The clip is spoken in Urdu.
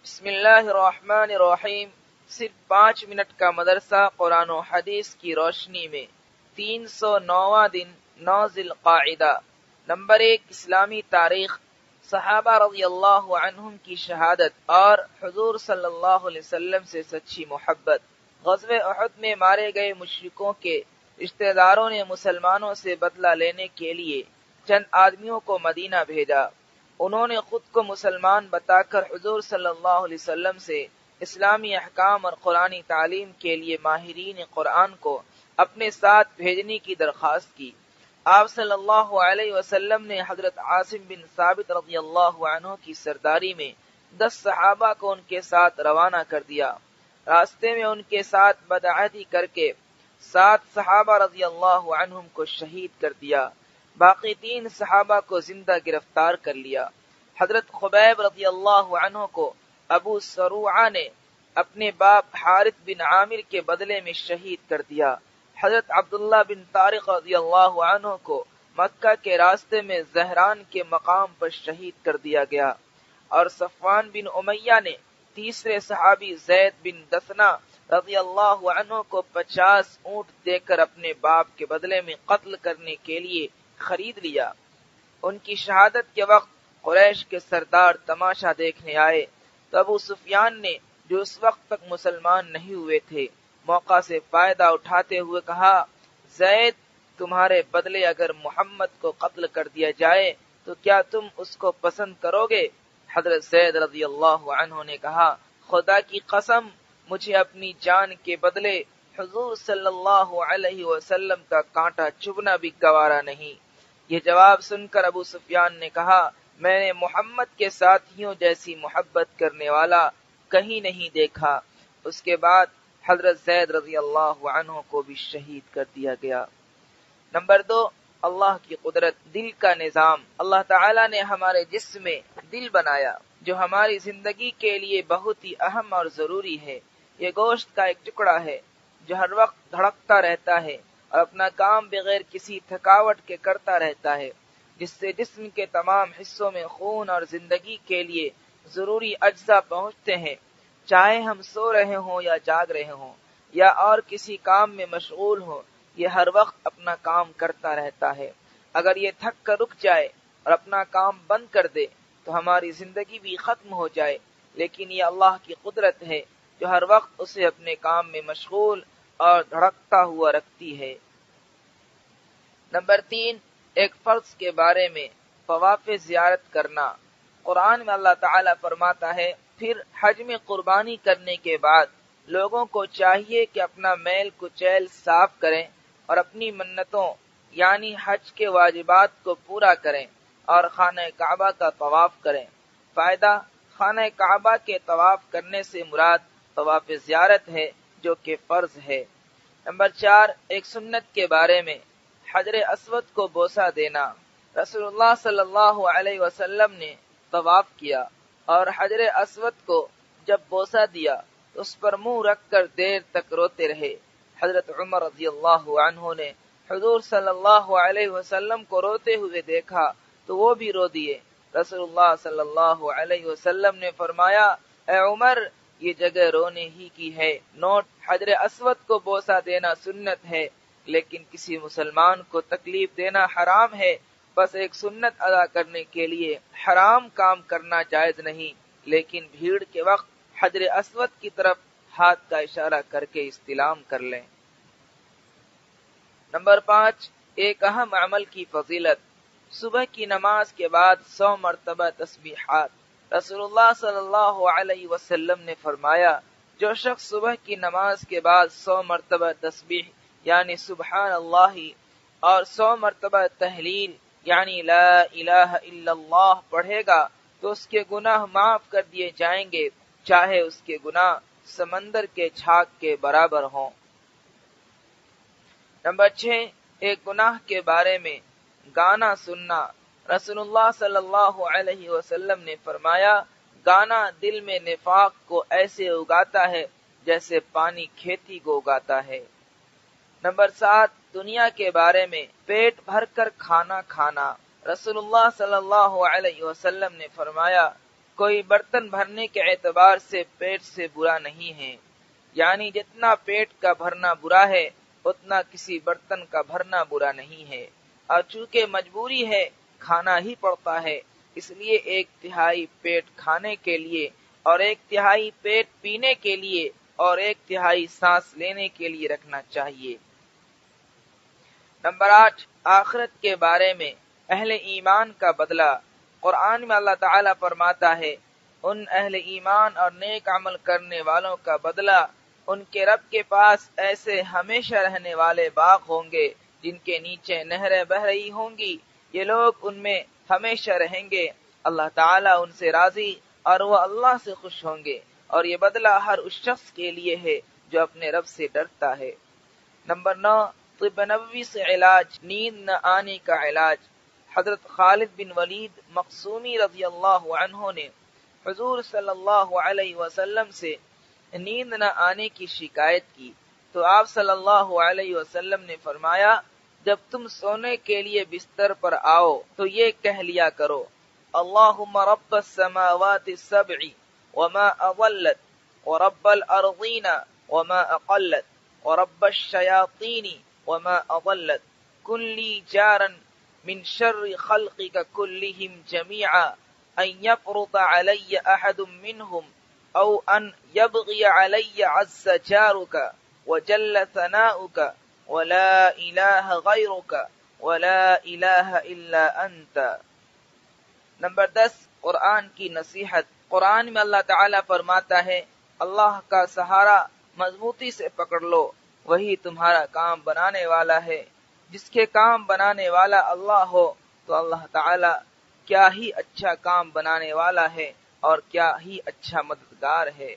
بسم اللہ الرحمن الرحیم۔ صرف 5 منٹ کا مدرسہ قرآن و حدیث کی روشنی میں 309واں دن 9 ذی القعدہ۔ نمبر 1، اسلامی تاریخ، صحابہ رضی اللہ عنہم کی شہادت اور حضور صلی اللہ علیہ وسلم سے سچی محبت۔ غزوہ احد میں مارے گئے مشرکوں کے رشتہ داروں نے مسلمانوں سے بدلہ لینے کے لیے چند آدمیوں کو مدینہ بھیجا۔ انہوں نے خود کو مسلمان بتا کر حضور صلی اللہ علیہ وسلم سے اسلامی احکام اور قرآنی تعلیم کے لیے ماہرین قرآن کو اپنے ساتھ بھیجنے کی درخواست کی۔ آپ صلی اللہ علیہ وسلم نے حضرت عاصم بن ثابت رضی اللہ عنہ کی سرداری میں 10 صحابہ کو ان کے ساتھ روانہ کر دیا۔ راستے میں ان کے ساتھ بدعہدی کر کے 7 صحابہ رضی اللہ عنہم کو شہید کر دیا، باقی 3 صحابہ کو زندہ گرفتار کر لیا۔ حضرت خبیب رضی اللہ عنہ کو ابو سروعہ نے اپنے باپ حارث بن عامر کے بدلے میں شہید کر دیا۔ حضرت عبداللہ بن طارق رضی اللہ عنہ کو مکہ کے راستے میں زہران کے مقام پر شہید کر دیا گیا، اور صفوان بن امیہ نے تیسرے صحابی زید بن دثنہ رضی اللہ عنہ کو 50 اونٹ دے کر اپنے باپ کے بدلے میں قتل کرنے کے لیے خرید لیا۔ ان کی شہادت کے وقت قریش کے سردار تماشا دیکھنے آئے تو ابو سفیان نے، جو اس وقت تک مسلمان نہیں ہوئے تھے، موقع سے فائدہ اٹھاتے ہوئے کہا، زید، تمہارے بدلے اگر محمد کو قتل کر دیا جائے تو کیا تم اس کو پسند کرو گے؟ حضرت زید رضی اللہ عنہ نے کہا، خدا کی قسم، مجھے اپنی جان کے بدلے حضور صلی اللہ علیہ وسلم کا کانٹا چبھنا بھی گوارا نہیں۔ یہ جواب سن کر ابو سفیان نے کہا، میں نے محمد کے ساتھیوں جیسی محبت کرنے والا کہیں نہیں دیکھا۔ اس کے بعد حضرت زید رضی اللہ عنہ کو بھی شہید کر دیا گیا۔ نمبر 2، اللہ کی قدرت، دل کا نظام۔ اللہ تعالیٰ نے ہمارے جسم میں دل بنایا جو ہماری زندگی کے لیے بہت ہی اہم اور ضروری ہے۔ یہ گوشت کا ایک ٹکڑا ہے جو ہر وقت دھڑکتا رہتا ہے اور اپنا کام بغیر کسی تھکاوٹ کے کرتا رہتا ہے، جس سے جسم کے تمام حصوں میں خون اور زندگی کے لیے ضروری اجزاء پہنچتے ہیں، چاہے ہم سو رہے ہوں یا جاگ رہے ہوں یا اور کسی کام میں مشغول ہوں، یہ ہر وقت اپنا کام کرتا رہتا ہے۔ اگر یہ تھک کر رک جائے اور اپنا کام بند کر دے تو ہماری زندگی بھی ختم ہو جائے، لیکن یہ اللہ کی قدرت ہے جو ہر وقت اسے اپنے کام میں مشغول اور دھڑکتا ہوا رکھتی ہے۔ نمبر 3، ایک فرض کے بارے میں طواف زیارت کرنا۔ قرآن میں اللہ تعالیٰ فرماتا ہے، پھر حج میں قربانی کرنے کے بعد لوگوں کو چاہیے کہ اپنا میل کچیل صاف کریں اور اپنی منتوں یعنی حج کے واجبات کو پورا کریں اور خانہ کعبہ کا طواف کریں۔ فائدہ، خانہ کعبہ کے طواف کرنے سے مراد طواف زیارت ہے جو کہ فرض ہے۔ نمبر 4، ایک سنت کے بارے میں حجر اسود کو بوسہ دینا۔ رسول اللہ صلی اللہ علیہ وسلم نے طواف کیا اور حجر اسود کو جب بوسہ دیا تو اس پر منہ رکھ کر دیر تک روتے رہے۔ حضرت عمر رضی اللہ عنہ نے حضور صلی اللہ علیہ وسلم کو روتے ہوئے دیکھا تو وہ بھی رو دیے۔ رسول اللہ صلی اللہ علیہ وسلم نے فرمایا، اے عمر، یہ جگہ رونے ہی کی ہے۔ نوٹ: حجر اسود کو بوسہ دینا سنت ہے، لیکن کسی مسلمان کو تکلیف دینا حرام ہے۔ بس ایک سنت ادا کرنے کے لیے حرام کام کرنا جائز نہیں، لیکن بھیڑ کے وقت حجر اسود کی طرف ہاتھ کا اشارہ کر کے استلام کر لیں۔ نمبر 5، ایک اہم عمل کی فضیلت، صبح کی نماز کے بعد 100 مرتبہ تسبیحات۔ رسول اللہ صلی اللہ علیہ وسلم نے فرمایا، جو شخص صبح کی نماز کے بعد 100 مرتبہ تسبیح یعنی سبحان اللہ اور 100 مرتبہ تہلیل یعنی لا الہ الا اللہ پڑھے گا تو اس کے گناہ معاف کر دیے جائیں گے، چاہے اس کے گناہ سمندر کے جھاگ کے برابر ہوں۔ نمبر 6، ایک گناہ کے بارے میں گانا سننا۔ رسول اللہ صلی اللہ علیہ وسلم نے فرمایا، گانا دل میں نفاق کو ایسے اگاتا ہے جیسے پانی کھیتی کو اگاتا ہے۔ نمبر 7، دنیا کے بارے میں پیٹ بھر کر کھانا کھانا۔ رسول اللہ صلی اللہ علیہ وسلم نے فرمایا، کوئی برتن بھرنے کے اعتبار سے پیٹ سے برا نہیں ہے، یعنی جتنا پیٹ کا بھرنا برا ہے اتنا کسی برتن کا بھرنا برا نہیں ہے، اور چونکہ مجبوری ہے کھانا ہی پڑتا ہے، اس لیے ایک تہائی پیٹ کھانے کے لیے اور ایک تہائی پیٹ پینے کے لیے اور ایک تہائی سانس لینے کے لیے رکھنا چاہیے۔ نمبر 8، آخرت کے بارے میں اہل ایمان کا بدلہ۔ قرآن میں اللہ تعالیٰ فرماتا ہے، ان اہل ایمان اور نیک عمل کرنے والوں کا بدلہ ان کے رب کے پاس ایسے ہمیشہ رہنے والے باغ ہوں گے جن کے نیچے نہریں بہ رہی ہوں گی، یہ لوگ ان میں ہمیشہ رہیں گے، اللہ تعالیٰ ان سے راضی اور وہ اللہ سے خوش ہوں گے، اور یہ بدلہ ہر اس شخص کے لیے ہے جو اپنے رب سے ڈرتا ہے۔ نمبر 9، طب نبوی سے علاج، نیند نہ آنے کا علاج۔ حضرت خالد بن ولید مخزومی رضی اللہ عنہ نے حضور صلی اللہ علیہ وسلم سے نیند نہ آنے کی شکایت کی تو آپ صلی اللہ علیہ وسلم نے فرمایا، جب تم سونے کے لیے بستر پر آؤ تو یہ کہہ لیا کرو، اللہم رب السماوات السبع وما اضلت ورب الارضین وما اقلت ورب الشیاطین وما اضلت کن لی جارا من شر خلقک کلہم جمیعا ان یفرط علی احد منہم او ان یبغی علی عز جارک وجل ثناؤک ولا الہ غیرک ولا الہ الا انت۔ نمبر 10، قرآن کی نصیحت۔ قرآن میں اللہ تعالیٰ فرماتا ہے، اللہ کا سہارا مضبوطی سے پکڑ لو، وہی تمہارا کام بنانے والا ہے۔ جس کے کام بنانے والا اللہ ہو تو اللہ تعالیٰ کیا ہی اچھا کام بنانے والا ہے اور کیا ہی اچھا مددگار ہے۔